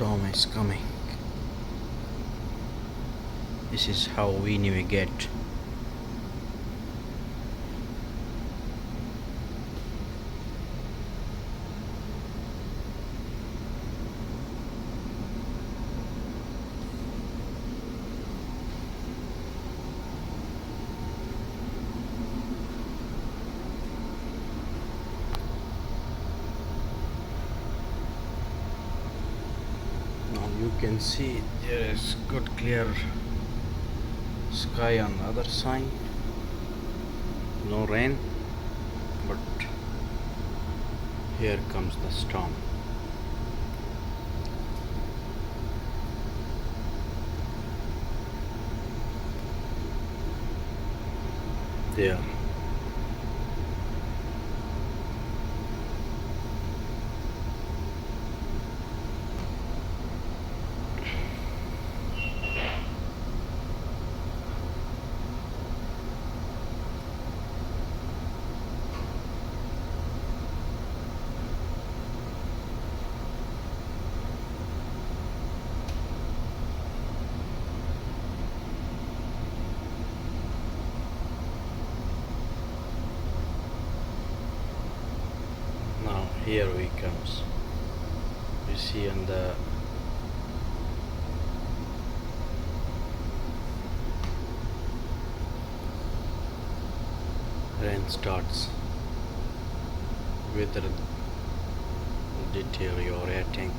storm is coming. This is how we navigate. Now you can see there is good clear sky on the other side. No rain, but here comes the storm. There. Now here we comes. You see on the rain starts, weather deteriorating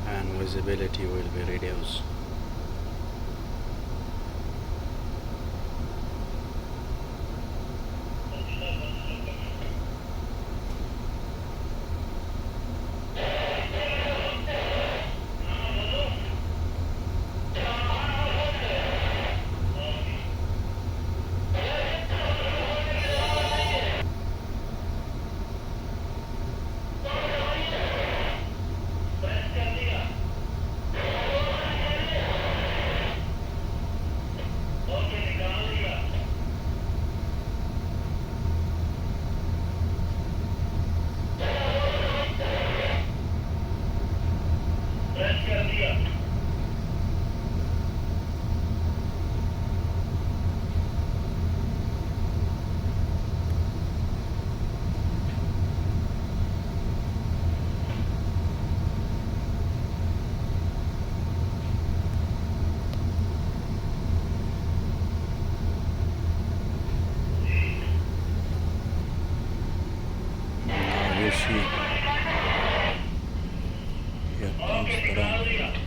and visibility will be reduced. Now you see here comes the rain.